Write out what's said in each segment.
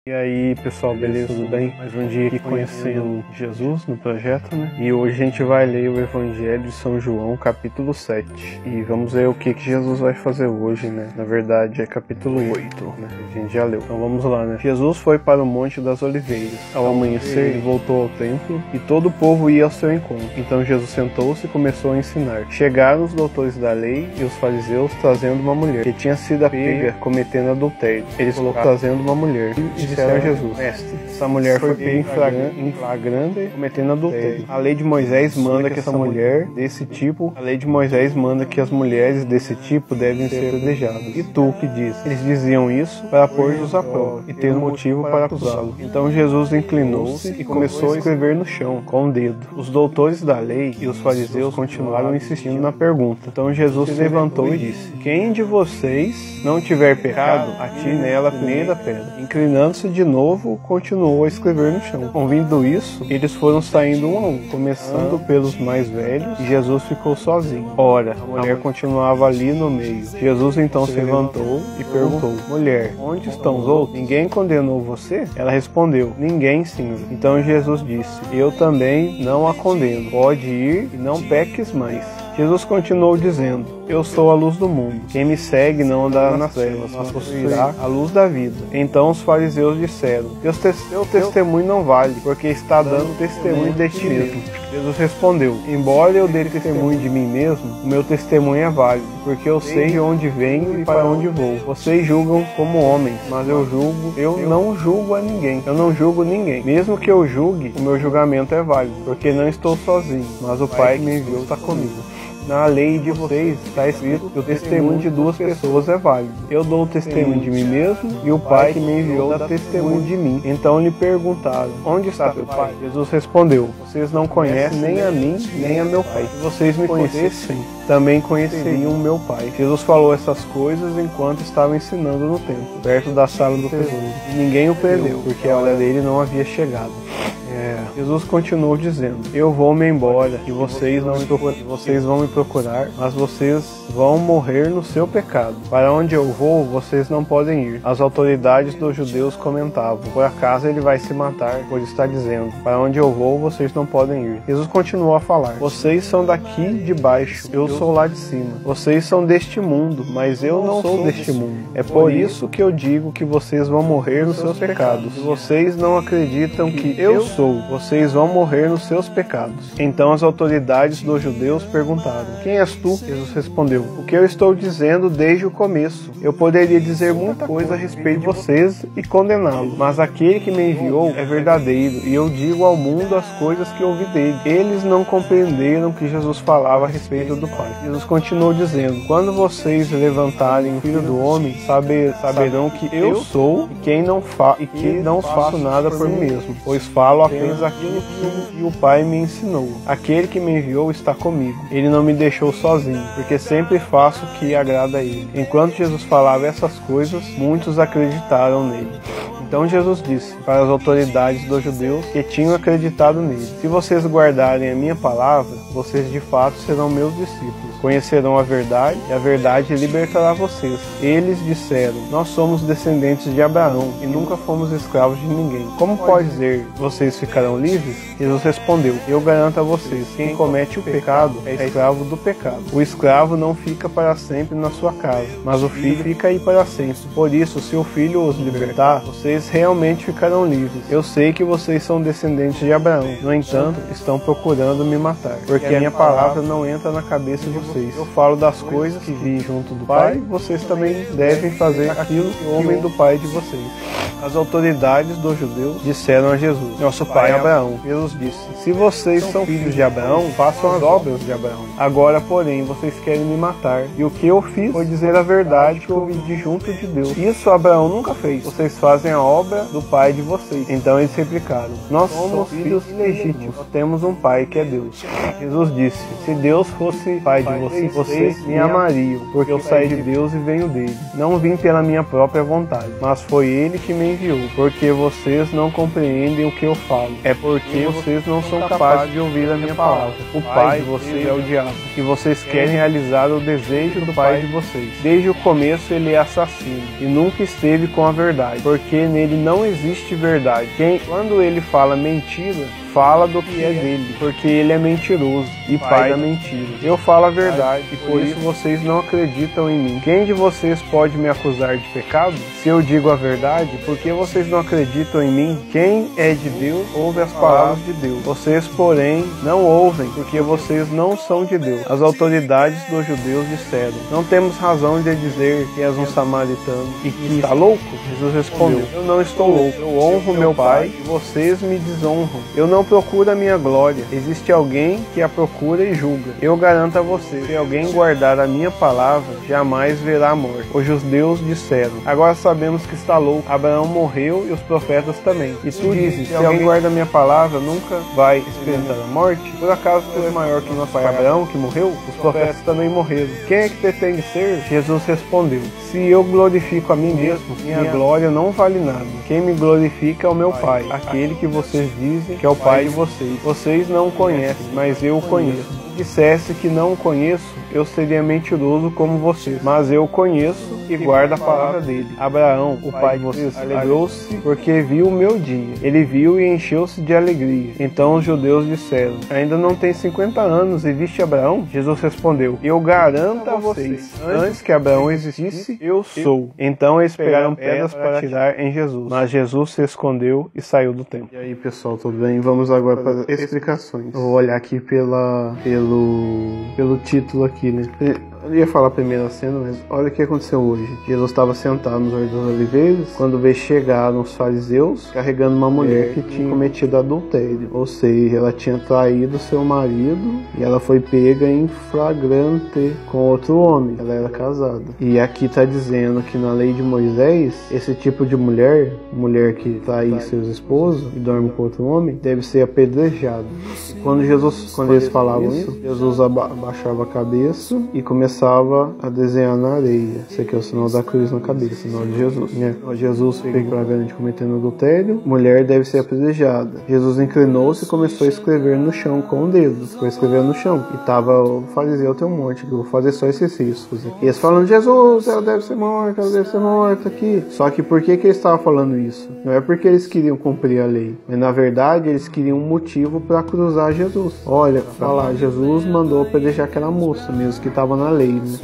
E aí pessoal, beleza? Tudo bem? Mais um dia aqui conhecendo Jesus no projeto, né? E hoje a gente vai ler o Evangelho de São João, capítulo 7. E vamos ver o que Jesus vai fazer hoje, né? Na verdade é capítulo 8, né? A gente já leu. Então vamos lá, né? Jesus foi para o Monte das Oliveiras. Ao amanhecer, ele voltou ao templo e todo o povo ia ao seu encontro. Então Jesus sentou-se e começou a ensinar. Chegaram os doutores da lei e os fariseus trazendo uma mulher que tinha sido pega cometendo adultério. Eles colocaram trazendo uma mulher e disseram a Jesus: Mestre, essa mulher foi pega em flagrante cometendo adultério. A lei de Moisés manda que essa mulher desse tipo, a lei de Moisés manda que as mulheres desse tipo devem ser apedrejadas. E tu que diz? Eles diziam isso para pôr-los à prova e ter um motivo para acusá-lo. Então Jesus inclinou-se e começou a escrever no chão com o dedo. Os doutores da lei e os fariseus continuaram insistindo na pergunta. Então Jesus se levantou e disse: Quem de vocês não tiver pecado, atire nela a primeira pedra. Inclinando-se de novo, continuou a escrever no chão. Ouvindo isso, eles foram saindo um a um, começando pelos mais velhos, e Jesus ficou sozinho. Ora, a mulher continuava ali no meio. Jesus então se levantou e perguntou: Mulher, onde estão os outros? Ninguém condenou você? Ela respondeu: Ninguém, Senhor. Então Jesus disse: Eu também não a condeno. Pode ir e não peques mais. Jesus continuou dizendo: Eu sou a luz do mundo. Quem me segue não andará nas trevas, mas possuirá a luz da vida. Então os fariseus disseram: Teu testemunho não vale, porque está dando testemunho de ti mesmo. Jesus respondeu: Embora eu dê testemunho de mim mesmo, o meu testemunho é válido, porque eu sei de onde venho e para onde vou. Vocês julgam como homens, mas eu não julgo a ninguém. Eu não julgo ninguém. Mesmo que eu julgue, o meu julgamento é válido, porque não estou sozinho, mas o Pai que me enviou está comigo. Na lei de vocês está escrito que o testemunho de duas pessoas é válido. Eu dou o testemunho de mim mesmo e o Pai que me enviou dá testemunho de mim. Então lhe perguntaram: Onde está teu Pai? Jesus respondeu: Vocês não conhecem nem a mim, nem a meu Pai. Se vocês me conhecessem, também conheceriam o meu Pai. Jesus falou essas coisas enquanto estava ensinando no templo, perto da sala do tesouro. E ninguém o prendeu, porque a hora dele não havia chegado. Jesus continuou dizendo: Eu vou-me embora e vocês vão me procurar, mas vocês vão morrer no seu pecado. Para onde eu vou, vocês não podem ir. As autoridades dos judeus comentavam: Por acaso ele vai se matar, pois está dizendo: Para onde eu vou, vocês não podem ir. Jesus continuou a falar: Vocês são daqui de baixo, eu sou lá de cima. Vocês são deste mundo, mas eu não sou deste mundo. É por isso que eu digo que vocês vão morrer nos seus pecados. Se vocês não acreditam que eu sou, vocês vão morrer nos seus pecados. Então as autoridades dos judeus perguntaram: Quem és tu? Jesus respondeu: O que eu estou dizendo desde o começo. Eu poderia dizer muita coisa a respeito de vocês e condená-lo, mas aquele que me enviou é verdadeiro, e eu digo ao mundo as coisas que ouvi dele. Eles não compreenderam que Jesus falava a respeito do Pai. Jesus continuou dizendo: Quando vocês levantarem o Filho do Homem, saberão que eu sou e que não faço nada por mim mesmo, pois falo apenas aquilo que o Pai me ensinou. Aquele que me enviou está comigo. Ele não me deixou sozinho, porque sempre faço o que agrada a ele. Enquanto Jesus falava essas coisas, muitos acreditaram nele. Então Jesus disse para as autoridades dos judeus que tinham acreditado nele: Se vocês guardarem a minha palavra, vocês de fato serão meus discípulos. Conhecerão a verdade, e a verdade libertará vocês. Eles disseram: Nós somos descendentes de Abraão e nunca fomos escravos de ninguém. Como pode dizer: Vocês ficarão livres? Jesus respondeu: Eu garanto a vocês, quem comete o pecado é escravo do pecado. O escravo não fica para sempre na sua casa, mas o filho fica aí para sempre. Por isso, se o filho os libertar, vocês realmente ficarão livres. Eu sei que vocês são descendentes de Abraão, no entanto, estão procurando me matar, porque a minha palavra não entra na cabeça de vocês. Eu falo das coisas que vi junto do Pai, vocês também devem fazer aquilo que ouvem do Pai de vocês. As autoridades dos judeus disseram a Jesus: Nosso pai é Abraão. Jesus disse: Se vocês são filhos de Abraão, façam as obras de Abraão. Agora, porém, vocês querem me matar, e o que eu fiz foi dizer a verdade que ouvi de junto de Deus. Isso Abraão nunca fez. Vocês fazem a obra do pai de vocês. Então eles replicaram: Nós somos filhos ilegítimos, nós temos um pai que é Deus. Jesus disse: Se Deus fosse pai de vocês me amariam, porque eu saí de Deus e venho dele. Não vim pela minha própria vontade, mas foi ele que me enviou, porque vocês não compreendem o que eu falo. É porque vocês não são capazes de ouvir a minha palavra. O pai de vocês é o diabo, e vocês querem realizar o desejo do pai de vocês. Desde o começo ele é assassino, e nunca esteve com a verdade, porque nele não existe verdade. Quando ele fala mentira, fala do que é dele, porque ele é mentiroso e pai da mentira. Eu falo a verdade, e por isso vocês não acreditam em mim. Quem de vocês pode me acusar de pecado? Se eu digo a verdade, por que vocês não acreditam em mim? Quem é de Deus, ouve as palavras de Deus. Vocês, porém, não ouvem, porque vocês não são de Deus. As autoridades dos judeus disseram: não temos razão de dizer que és um samaritano e que está louco? Jesus respondeu: eu não estou louco, eu honro meu Pai e vocês me desonram. Eu não procuro a minha glória, existe alguém que a procura e julga. Eu garanto a você, se alguém guardar a minha palavra, jamais verá a morte. Os judeus disseram: agora sabemos que está louco. Abraão morreu e os profetas também. E tu dizes: se alguém guarda a minha palavra, nunca vai experimentar a morte? Por acaso tu és maior que nosso pai Abraão, que morreu? Os profetas também morreram. Quem é que pretende ser? Jesus respondeu: se eu glorifico a mim mesmo, minha glória não vale nada. Quem me glorifica é o meu Pai, aquele que vocês dizem que é o Pai de vocês. Vocês não o conhecem, mas eu o conheço. Se dissesse que não o conheço, eu seria mentiroso como vocês, mas eu o conheço e guardo a palavra dele. Abraão, o pai de vocês, alegrou-se porque viu o meu dia. Ele viu e encheu-se de alegria. Então os judeus disseram: ainda não tem 50 anos e viste Abraão? Jesus respondeu: eu garanto a vocês, antes que Abraão existisse, eu sou. Então eles pegaram pedras para atirar em Jesus, mas Jesus se escondeu e saiu do templo. E aí, pessoal, tudo bem? Vamos agora para as explicações. Eu vou olhar aqui pelo título aqui, né? Eu ia falar a primeira cena, mas olha o que aconteceu hoje. Jesus estava sentado nos Hortos das Oliveiras, quando veio chegar os fariseus carregando uma mulher que tinha cometido adultério. Ou seja, ela tinha traído seu marido e ela foi pega em flagrante com outro homem. Ela era casada. E aqui está dizendo que na lei de Moisés, esse tipo de mulher que trai seus esposos e dorme com outro homem, deve ser apedrejado. Quando eles falavam isso, Jesus abaixava a cabeça e começava a desenhar na areia. Esse aqui é o sinal da cruz na cabeça, o sinal de Jesus, né? Jesus pegou flagrante cometendo adultério, mulher deve ser apedrejada. Jesus inclinou-se e começou a escrever no chão com o dedo. Ficou escrevendo no chão. E tava o fariseu, tem um monte, eu vou fazer só esses riscos aqui. E eles falando: Jesus, ela deve ser morta aqui. Só que por que eles estavam falando isso? Não é porque eles queriam cumprir a lei, mas na verdade eles queriam um motivo para cruzar Jesus. Olha, falar, Jesus mandou apedrejar aquela moça mesmo que estava na lei, né?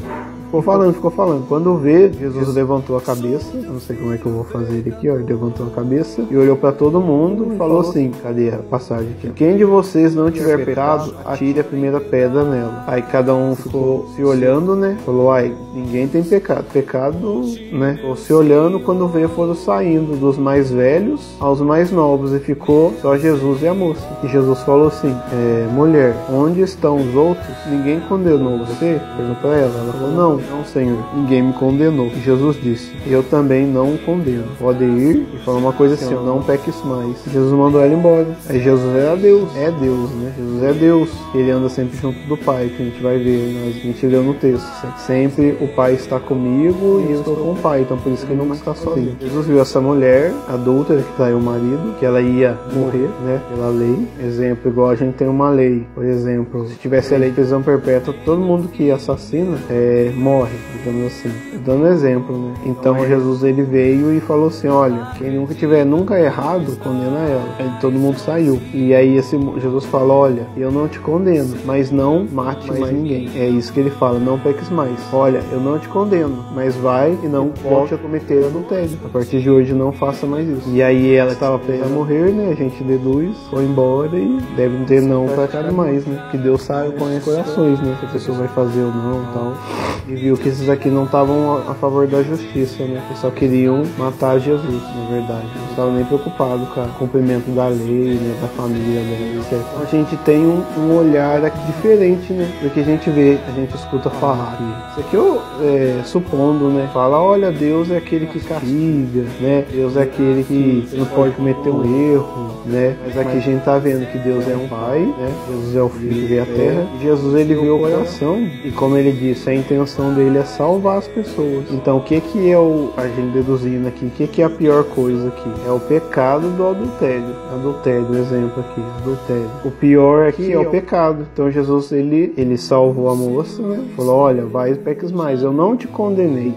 Ficou falando. Quando vê, Jesus levantou a cabeça. Eu não sei como é que eu vou fazer ele aqui, ó. Ele levantou a cabeça e olhou para todo mundo e falou assim: cadê a passagem aqui? Quem de vocês não tiver pecado, atire a primeira pedra nela. Aí cada um ficou se olhando, né? Falou: ai, ninguém tem pecado. Pecado, né? Ficou se olhando, quando veio foram saindo dos mais velhos aos mais novos e ficou só Jesus e a moça. E Jesus falou assim: mulher, onde estão os outros? Ninguém condenou você? Perguntou para ela. Ela falou: não, Senhor, ninguém me condenou. E Jesus disse: eu também não o condeno. Pode ir e falar uma coisa assim: não peques mais. Jesus mandou ela embora. Aí Jesus era Deus. É Deus, né? Jesus é Deus. Ele anda sempre junto do Pai, que a gente vai ver, né? A gente leu no texto. Sempre o Pai está comigo e eu estou com o Pai. Então por isso que ele não está sozinho. Jesus viu essa mulher adúltera que traiu o marido, que ela ia morrer, né? Pela lei. Exemplo, igual a gente tem uma lei. Por exemplo, se tivesse a lei de prisão perpétua, todo mundo que assassina morre, digamos assim. Dando exemplo, né? Então Jesus, ele veio e falou assim: olha, quem nunca tiver errado, condena ela. Aí todo mundo saiu. E aí Jesus fala: olha, eu não te condeno, mas não mate mais ninguém. É isso que ele fala: não peques mais. Olha, eu não te condeno, mas vai e não volte a cometer adultério. A partir de hoje não faça mais isso. E aí ela estava presa a morrer, né? A gente deduz, foi embora e deve ter não praticado mais, né? Que Deus sabe, conhece corações, né? Se a pessoa vai fazer ou não e tal. e viu que esses aqui não estavam a favor da justiça, né? Eles só queriam matar Jesus, na verdade. Não estavam nem preocupados com o cumprimento da lei, né? Da família, etc. Então a gente tem um olhar aqui diferente, né? Do que a gente vê, a gente escuta falar aqui. Isso aqui eu supondo, né? Fala, olha, Deus é aquele que castiga, né? Deus é aquele que não pode cometer um erro, né? Mas aqui a gente tá vendo que Deus é um pai, né? Jesus é o filho que veio à terra. E Jesus, ele viu o coração. E como ele disse, a intenção dele é salvar as pessoas. Então o que é a gente deduzindo aqui, o que é a pior coisa aqui? É o pecado do adultério. Adultério, exemplo aqui, adultério. O pior aqui é o pecado. Então Jesus, ele salvou a moça, né? Falou, olha, vai e peques mais, eu não te condenei.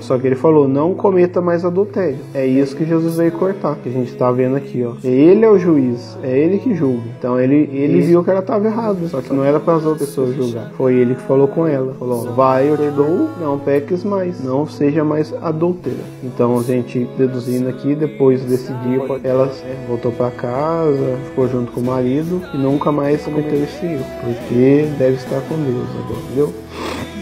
Só que ele falou, não cometa mais adultério. É isso que Jesus veio cortar, que a gente tá vendo aqui, ó. Ele é o juiz, é ele que julga. Então ele viu que ela estava errada, só que não era para as outras pessoas julgar. Foi ele que falou com ela. Falou, vai, eu te dou, não peques mais, não seja mais adúltera. Então a gente deduzindo aqui, depois desse dia, ela voltou para casa, ficou junto com o marido e nunca mais cometeu esse erro, porque deve estar com Deus agora, entendeu?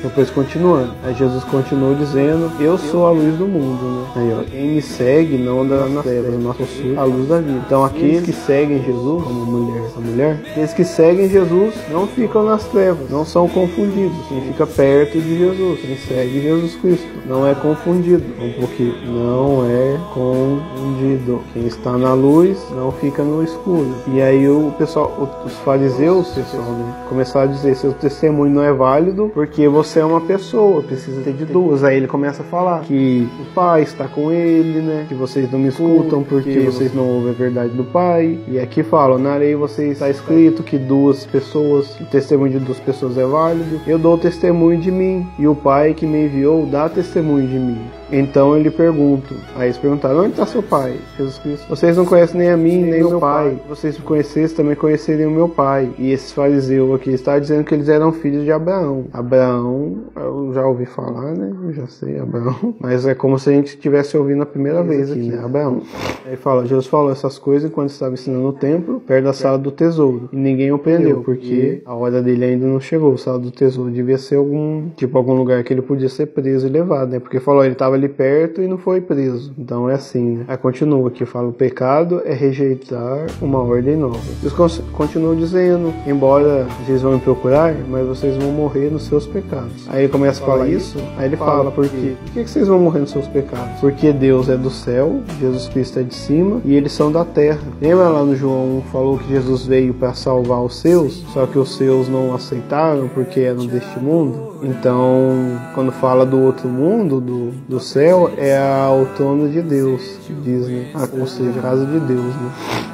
Depois continuando, aí Jesus continuou dizendo, eu sou a luz do mundo, né? Aí, ó, quem me segue não andará nas trevas, mas possui a luz da vida. Então aqueles que seguem Jesus, como essa mulher, aqueles que seguem Jesus não ficam nas trevas, não são confundidos. Quem fica perto de Jesus, quem segue Jesus Cristo, não é confundido, porque não é confundido. Quem está na luz não fica no escuro. E aí o pessoal, os fariseus, pessoal, né, começaram a dizer, seu testemunho não é válido porque você é uma pessoa, precisa ter de duas. Aí ele começa a falar que o pai está com ele, né? Que vocês não me escutam porque vocês não ouvem a verdade do pai. E aqui fala, na lei você está escrito que duas pessoas, o testemunho de duas pessoas é válido. Eu dou testemunho de mim e o pai que me enviou dá testemunho de mim. Então ele pergunta, aí eles perguntaram, onde está seu pai, Jesus Cristo? Vocês não conhecem nem a mim, nem meu pai. Se vocês me conhecessem, também conheceriam meu pai. E esses fariseus aqui está dizendo que eles eram filhos de Abraão. Abraão, eu já ouvi falar, né? Eu já sei, Abraão. Mas é como se a gente estivesse ouvindo a primeira vez aqui, né? Abraão. Aí fala, Jesus falou essas coisas enquanto estava ensinando no templo, perto da sala do tesouro. E ninguém o prendeu, porque a hora dele ainda não chegou. A sala do tesouro devia ser algum lugar que ele podia ser preso e levado, né? Porque falou, ele estava ali perto e não foi preso. Então é assim, né? Aí continua aqui, fala, o pecado é rejeitar uma ordem nova. Deus continua dizendo, embora vocês vão me procurar, mas vocês vão morrer nos seus pecados. Aí ele começa a falar isso, aí ele fala, por quê? Por que vocês vão morrer nos seus pecados? Porque Deus é do céu, Jesus Cristo é de cima e eles são da terra. Lembra lá no João 1, falou que Jesus veio para salvar os seus, só que os seus não aceitaram porque eram deste mundo? Então, quando fala do outro mundo, do céu, é o trono de Deus, que diz, né? Ou seja, a casa de Deus, né?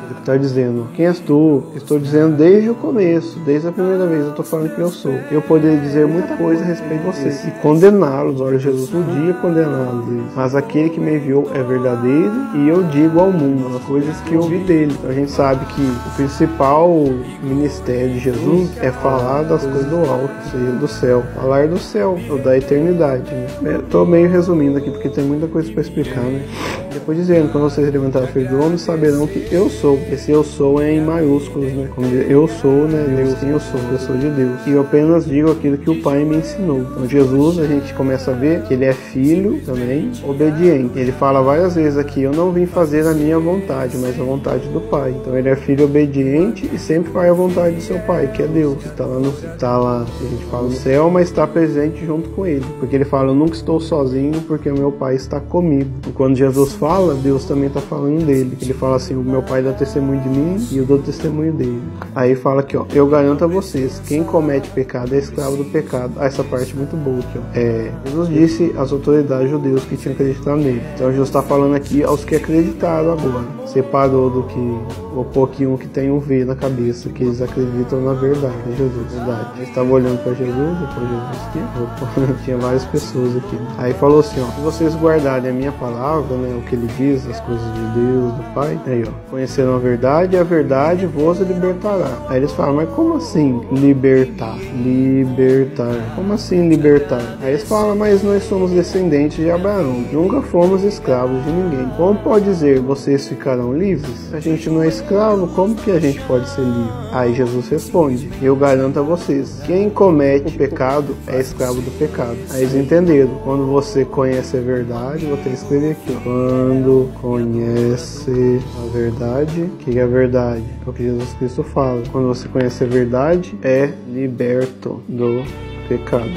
Ele está dizendo, quem és tu? Estou dizendo desde o começo, desde a primeira vez, eu estou falando que eu sou. Eu poderia dizer muita coisa a respeito de vocês e condená-los. Olha, Jesus podia condená-los, mas aquele que me enviou é verdadeiro e eu digo ao mundo as coisas que eu ouvi dele. Então, a gente sabe que o principal ministério de Jesus é falar das coisas do alto, ou seja, do céu. Falar do céu, ou da eternidade, né? Estou meio resumindo aqui, porque tem muita coisa para explicar, né? Depois dizendo, quando vocês levantarem o filho do homem, saberão que eu sou. Esse eu sou é em maiúsculos, né? Como diz, eu sou, né? Deus, quem eu sou de Deus. E eu apenas digo aquilo que o Pai me ensinou. Então Jesus, a gente começa a ver que ele é filho também, obediente. Ele fala várias vezes aqui, eu não vim fazer a minha vontade, mas a vontade do Pai. Então ele é filho obediente e sempre faz a vontade do seu Pai, que é Deus. Que está lá, a gente fala no céu, mas está presente junto com ele. Porque ele fala, eu nunca estou sozinho, porque o meu Pai está comigo. E quando Jesus fala, Deus também está falando dele. Ele fala assim, o meu Pai dá testemunho de mim e eu dou testemunho dele. Aí fala aqui, ó, eu garanto a vocês, quem comete pecado é escravo do pecado. Ah, essa parte é muito boa aqui, ó. Jesus disse às autoridades judeus que tinham acreditado nele. Então Jesus está falando aqui aos que acreditaram agora. Separou do que o pouquinho que tem um V na cabeça, que eles acreditam na verdade, né, Jesus? Verdade. Eu estava olhando para Jesus, depois Jesus aqui. Opa, tinha várias pessoas aqui. Aí falou assim, ó, se vocês guardarem a minha palavra, né, o que ele diz, as coisas de Deus, do Pai, aí ó, conheceram a verdade e a verdade vos libertará. Aí eles falam, mas como assim libertar? Libertar. Como assim libertar? Aí eles falam, mas nós somos descendentes de Abraão, nunca fomos escravos de ninguém. Como pode dizer, vocês ficarão serão livres? A gente não é escravo, como que a gente pode ser livre? Aí Jesus responde: eu garanto a vocês, quem comete o pecado é escravo do pecado. Aí eles entenderam. Quando você conhece a verdade, vou até escrever aqui, ó. Quando conhece a verdade, o que é a verdade? É o que Jesus Cristo fala. Quando você conhece a verdade, é liberto do pecado.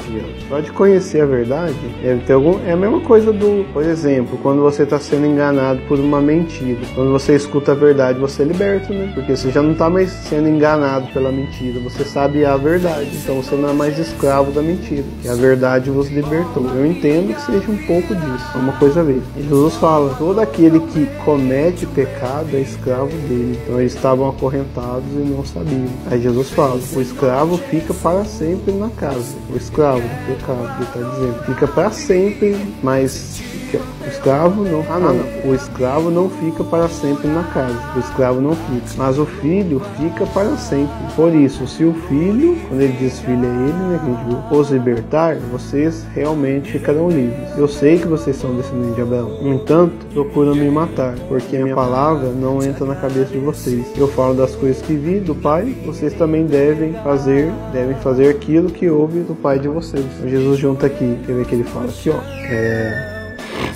Só de conhecer a verdade é a mesma coisa por exemplo, quando você está sendo enganado por uma mentira. Quando você escuta a verdade, você é liberto, né? Porque você já não está mais sendo enganado pela mentira, você sabe a verdade, então você não é mais escravo da mentira, que a verdade vos libertou. Eu entendo que seja um pouco disso, é uma coisa a ver. E Jesus fala: todo aquele que comete pecado é escravo dele. Então eles estavam acorrentados e não sabiam. Aí Jesus fala: o escravo fica para sempre na casa. O escravo do pecado, ele está dizendo, fica para sempre, mas o escravo não. O escravo não fica para sempre na casa. O escravo não fica, mas o filho fica para sempre. Por isso, se o filho, quando ele diz filho é ele, né, que a gente viu, os libertar, vocês realmente ficarão livres. Eu sei que vocês são descendentes de Abraão. No entanto, procuram me matar, porque a minha palavra não entra na cabeça de vocês. Eu falo das coisas que vi do Pai, vocês também devem fazer aquilo que houve do Pai de vocês. Então, Jesus junta aqui, quer ver que ele fala aqui, ó.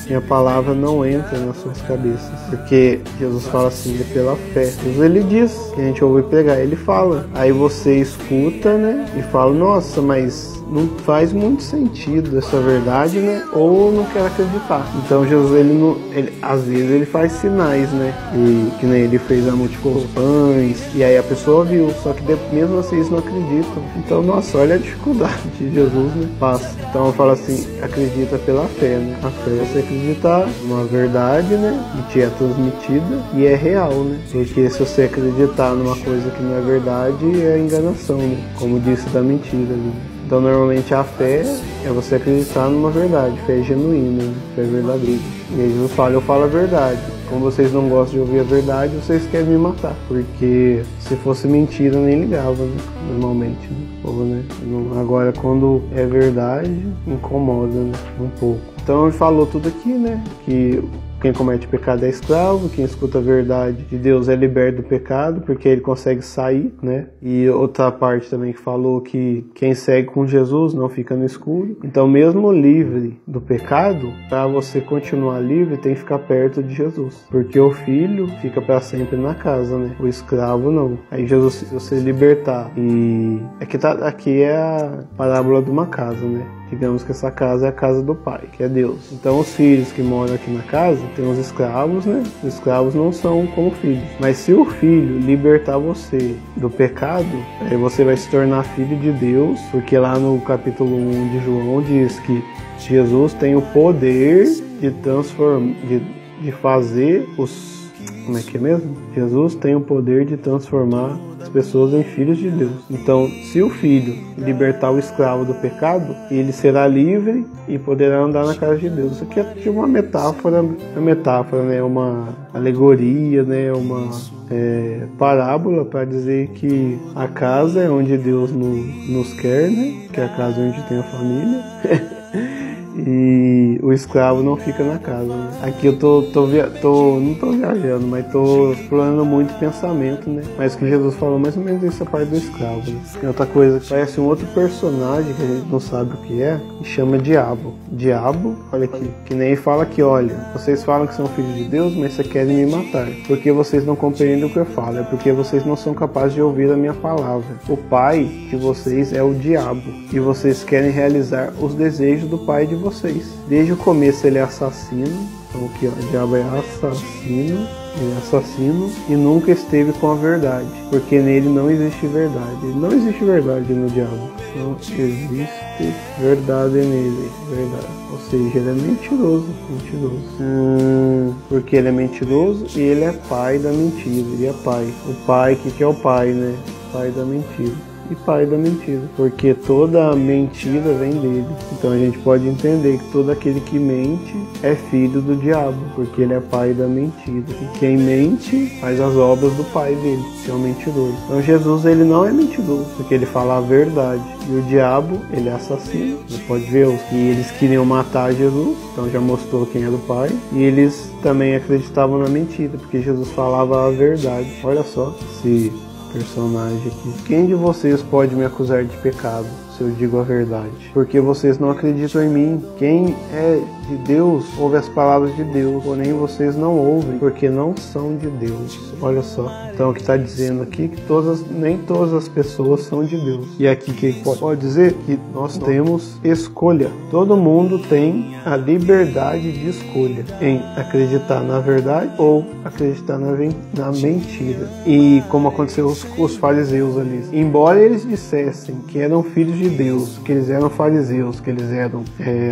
Minha palavra não entra nas suas cabeças, porque Jesus fala assim, é pela fé. Jesus, ele diz que a gente ouve pregar, ele fala. Aí você escuta, né, e fala: nossa, mas não faz muito sentido essa verdade, né? Ou não quer acreditar. Então Jesus, às vezes ele faz sinais, né? E que nem ele fez a multiplicou os pães, e aí a pessoa viu, só que mesmo assim eles não acreditam. Então, nossa, olha a dificuldade de Jesus, né? Passa. Então eu falo assim, acredita pela fé, né? A fé é você acreditar numa verdade, né? Que te é transmitida e é real, né? Porque se você acreditar numa coisa que não é verdade, é enganação, né? Como disse da mentira ali. Então, normalmente a fé é você acreditar numa verdade, fé genuína, fé verdadeira. E aí Jesus fala: eu falo a verdade. Como vocês não gostam de ouvir a verdade, vocês querem me matar. Porque se fosse mentira, nem ligava, né? Normalmente, né? Ou, né? Agora, quando é verdade, incomoda, né? Um pouco. Então, ele falou tudo aqui, né? Que quem comete pecado é escravo, quem escuta a verdade de Deus é liberto do pecado, porque ele consegue sair, né? E outra parte também que falou que quem segue com Jesus não fica no escuro. Então, mesmo livre do pecado, para você continuar livre, tem que ficar perto de Jesus. Porque o filho fica para sempre na casa, né? O escravo não. Aí Jesus, se você libertar, e aqui é a parábola de uma casa, né? Digamos que essa casa é a casa do Pai, que é Deus. Então, os filhos que moram aqui na casa, tem os escravos, né? Os escravos não são como filhos. Mas se o filho libertar você do pecado, aí você vai se tornar filho de Deus, porque lá no capítulo 1 de João diz que Jesus tem o poder de transformar, de fazer os... Como é que é mesmo? Jesus tem o poder de transformar as pessoas em filhos de Deus. Então, se o filho libertar o escravo do pecado, ele será livre e poderá andar na casa de Deus. Isso aqui é tipo uma metáfora, né? Uma alegoria, né? Uma parábola para dizer que a casa é onde Deus nos quer, né? Que é a casa onde tem a família. E o escravo não fica na casa, né? Aqui eu não tô viajando, mas tô explorando muito pensamento, né? Mas que Jesus falou mais ou menos essa parte do escravo, né? E outra coisa, parece um outro personagem que a gente não sabe o que é, e chama Diabo. Diabo, olha aqui, que nem fala que, olha, vocês falam que são filhos de Deus, mas vocês querem me matar, porque vocês não compreendem o que eu falo, é porque vocês não são capazes de ouvir a minha palavra. O pai de vocês é o diabo, e vocês querem realizar os desejos do pai de vocês. Desde o começo ele é assassino. Então aqui, ó, o diabo é assassino e nunca esteve com a verdade, porque nele não existe verdade. Não existe verdade no diabo. Não existe verdade nele. Verdade. Ou seja, ele é mentiroso. Porque ele é mentiroso e ele é pai da mentira. Ele é pai. O pai, que é o pai, né? Pai da mentira. e pai da mentira, porque toda mentira vem dele. Então a gente pode entender que todo aquele que mente é filho do diabo, porque ele é pai da mentira. E quem mente faz as obras do pai dele, que é o mentiroso. Então Jesus, ele não é mentiroso, porque ele fala a verdade. E o diabo, ele é assassino. Você pode ver que eles queriam matar Jesus, então já mostrou quem era o pai. E eles também acreditavam na mentira, porque Jesus falava a verdade. Olha só esse personagem aqui. Quem de vocês pode me acusar de pecado se eu digo a verdade? Porque vocês não acreditam em mim. Quem é de Deus ouve as palavras de Deus, porém vocês não ouvem, porque não são de Deus. Olha só. Então o que está dizendo aqui que nem todas as pessoas são de Deus. E aqui que pode dizer que nós temos escolha. Todo mundo tem a liberdade de escolha em acreditar na verdade ou acreditar na mentira. E como aconteceu com os fariseus ali. Embora eles dissessem que eram filhos de Deus, que eles eram fariseus, que eles eram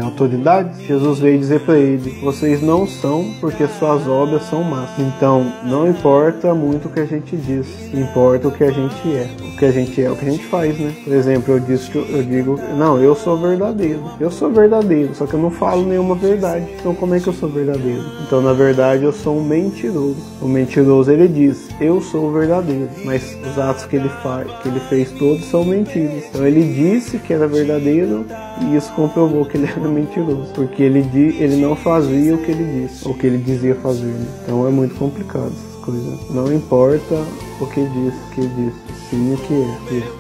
autoridades, Jesus veio dizer para eles: vocês não são, porque suas obras são más. Então não importa muito o que a gente diz, importa o que a gente é. O que a gente é o que a gente faz, né? Por exemplo, eu digo, não, eu sou verdadeiro, só que eu não falo nenhuma verdade. Então como é que eu sou verdadeiro? Então na verdade eu sou um mentiroso. O mentiroso, ele diz: eu sou verdadeiro, mas os atos que ele fez todos são mentiras. Então ele disse que era verdadeiro e isso comprovou que ele era mentiroso, porque ele não fazia o que ele disse, o que ele dizia fazer, né? Então é muito complicado essas coisas. Não importa o que disse, sim o que é.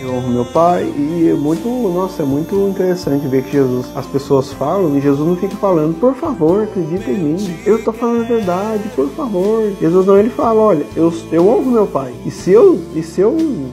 Eu honro meu pai e é muito interessante ver que Jesus, as pessoas falam e Jesus não fica falando: por favor, acredita em mim, eu tô falando a verdade, por favor. Jesus não, ele fala: olha, eu honro meu pai, e se eu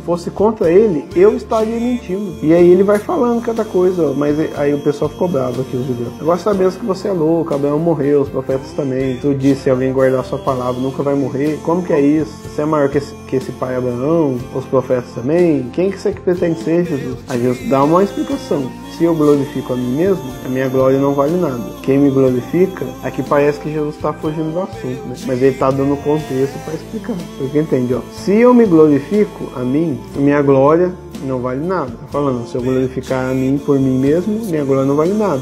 fosse contra ele, eu estaria mentindo. E aí ele vai falando cada coisa, mas aí o pessoal ficou bravo aqui, os judeus. Agora sabemos que você é louco, Abraão morreu, os profetas também. Tu disse: se alguém guardar a sua palavra, nunca vai morrer. Como que é isso? Você é maior que esse pai Abraão, os profetas também? Quem que você pretende ser, Jesus? Aí Jesus dá uma explicação: se eu glorifico a mim mesmo, a minha glória não vale nada. Quem me glorifica, aqui parece que Jesus está fugindo do assunto, né? Mas ele está dando contexto para explicar. Porque entende, ó. Se eu me glorifico a mim, a minha glória não vale nada. Tá falando, se eu glorificar a mim por mim mesmo, minha glória não vale nada.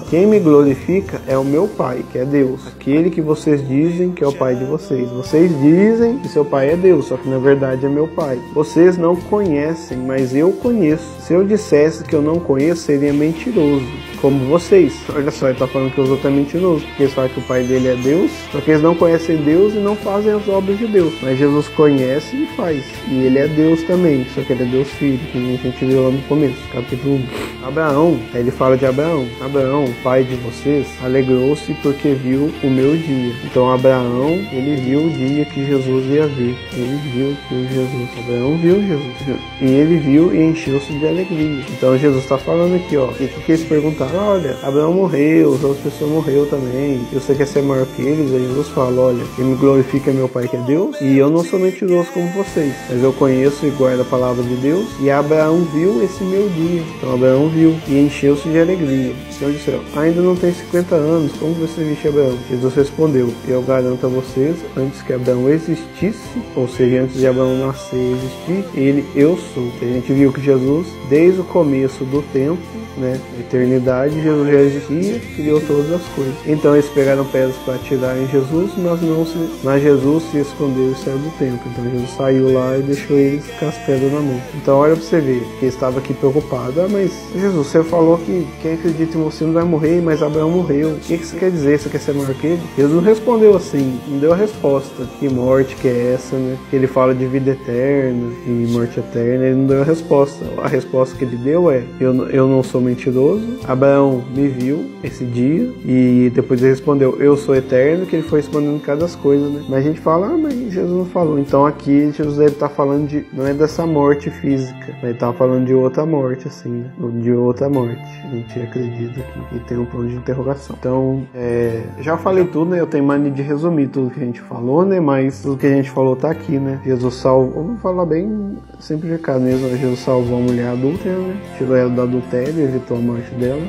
Quem me glorifica é o meu Pai, que é Deus. Aquele que vocês dizem que é o Pai de vocês. Vocês dizem que seu Pai é Deus, só que na verdade é meu Pai. Vocês não conhecem, mas eu conheço. Se eu dissesse que eu não conheço, seria mentiroso, como vocês. Olha só, ele tá falando que os outros é mentiroso, porque eles falam que o Pai dele é Deus, só que eles não conhecem Deus e não fazem as obras de Deus. Mas Jesus conhece e faz. E ele é Deus também, só que ele é Deus Filho, que a gente viu lá no começo, capítulo 1. Abraão, aí ele fala de Abraão. Abraão, pai de vocês, alegrou-se porque viu o meu dia. Então Abraão, ele viu o dia que Jesus ia vir. Ele viu Jesus. Abraão viu Jesus. E ele viu e encheu-se de alegria. Então Jesus está falando aqui, ó. E o que eles perguntaram? Olha, Abraão morreu, as outras pessoas morreram também. E você quer ser maior que eles? Aí Jesus fala: olha, quem me glorifica é meu Pai, que é Deus. E eu não sou mentiroso como vocês, mas eu conheço e guardo a palavra de Deus. E Abraão viu esse meu dia. Então Abraão viu e encheu-se de alegria. Então disseram: ainda não tem 50 anos, como você viste Abraão? Jesus respondeu: eu garanto a vocês, antes que Abraão existisse, ou seja, antes de Abraão nascer e existir, eu sou. A gente viu que Jesus, desde o começo do tempo, né, a eternidade, Jesus já existia, criou todas as coisas. Então eles pegaram pedras para atirar em Jesus, mas Jesus se escondeu e saiu do templo. Então Jesus saiu lá e deixou eles com as pedras na mão. Então olha para você ver, que ele estava aqui preocupado: mas Jesus, você falou que quem acredita em você não vai morrer, mas Abraão morreu. O que você quer dizer? Você quer ser maior que ele? Jesus não respondeu assim, não deu a resposta. Que morte que é essa, né? Que ele fala de vida eterna e morte eterna, ele não deu a resposta. A resposta que ele deu é: eu não sou mentiroso, Abraão me viu esse dia, e depois ele respondeu: eu sou eterno, que ele foi respondendo cada coisa, né? Mas a gente fala: mas Jesus não falou. Então aqui Jesus deve estar falando não é dessa morte física, ele estava falando de outra morte, assim, né? De outra morte. A gente acredita que tem um ponto de interrogação. Então, já falei tudo, né? Eu tenho mania de resumir tudo que a gente falou, né? Mas tudo que a gente falou tá aqui, né? Jesus salvou, vamos falar bem simplificado mesmo, Jesus salvou a mulher adulta, né? Tirou ela do adultério, evitou a morte dela.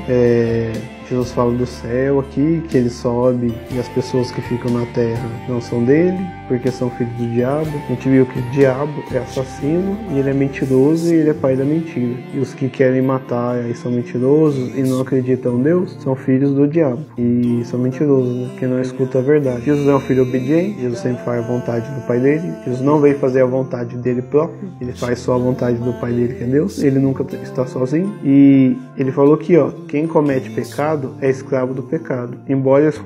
Jesus fala do céu aqui, que ele sobe e as pessoas que ficam na terra não são dele, porque são filhos do diabo. A gente viu que o diabo é assassino, e ele é mentiroso e ele é pai da mentira. E os que querem matar e são mentirosos e não acreditam em Deus, são filhos do diabo. E são mentirosos, né? Que não escuta a verdade. Jesus é um filho obediente, Jesus sempre faz a vontade do pai dele. Jesus não veio fazer a vontade dele próprio, ele faz só a vontade do pai dele, que é Deus. Ele nunca está sozinho. E ele falou que, quem comete pecado é escravo do pecado. Embora eles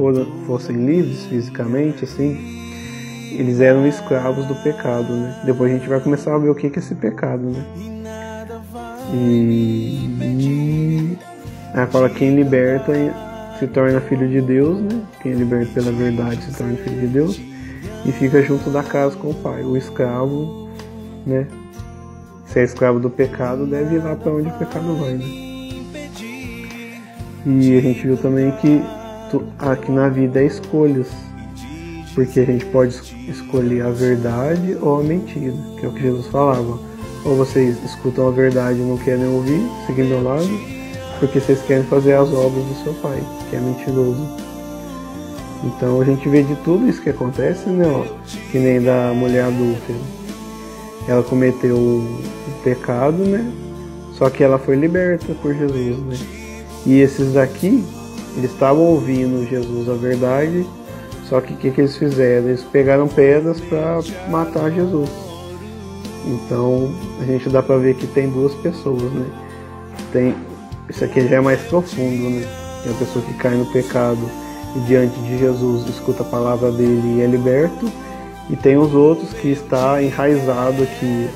fossem livres fisicamente, assim, eles eram escravos do pecado, né? Depois a gente vai começar a ver o que é esse pecado, né? E aí fala, quem liberta se torna filho de Deus, né? Quem é liberto pela verdade se torna filho de Deus e fica junto da casa com o pai. O escravo, né? Se é escravo do pecado, deve ir lá para onde o pecado vai, né? E a gente viu também que aqui na vida é escolhas, porque a gente pode escolher a verdade ou a mentira, que é o que Jesus falava. Ou vocês escutam a verdade e não querem ouvir, seguindo meu lado, porque vocês querem fazer as obras do seu pai, que é mentiroso. Então a gente vê de tudo isso que acontece, né? Que nem da mulher adúltera. Ela cometeu o pecado, né? Só que ela foi liberta por Jesus, né? E esses daqui, eles estavam ouvindo Jesus a verdade, só que o que eles fizeram? Eles pegaram pedras para matar Jesus. Então a gente dá para ver que tem duas pessoas, né? Isso aqui já é mais profundo, né? Tem a pessoa que cai no pecado e diante de Jesus escuta a palavra dele e é liberto. E tem os outros que está enraizado aqui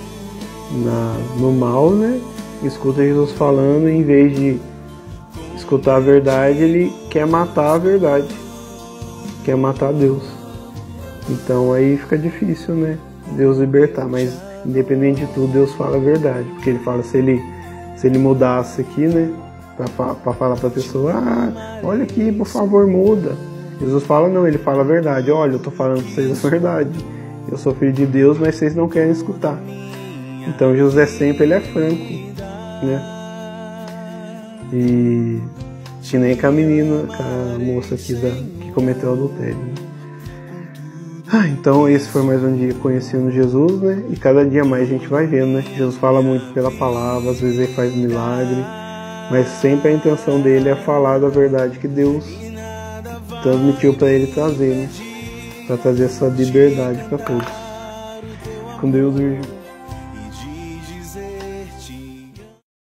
no mal, né? Escuta Jesus falando e em vez de escutar a verdade, ele quer matar a verdade, quer matar Deus. Então aí fica difícil, né? Deus libertar, mas independente de tudo, Deus fala a verdade, porque ele fala, se ele mudasse aqui, né? Para falar para a pessoa, olha aqui, por favor, muda. Jesus fala, não, ele fala a verdade. Olha, eu tô falando para vocês a verdade. Eu sou filho de Deus, mas vocês não querem escutar. Então José sempre, ele é franco, né? E que nem com a menina, com a moça aqui que cometeu adultério, né? Então esse foi mais um dia conhecendo Jesus, né? E cada dia mais a gente vai vendo, né? Jesus fala muito pela palavra, às vezes ele faz milagre, mas sempre a intenção dele é falar da verdade que Deus transmitiu para ele trazer, né? Para trazer essa liberdade para todos. Com Deus,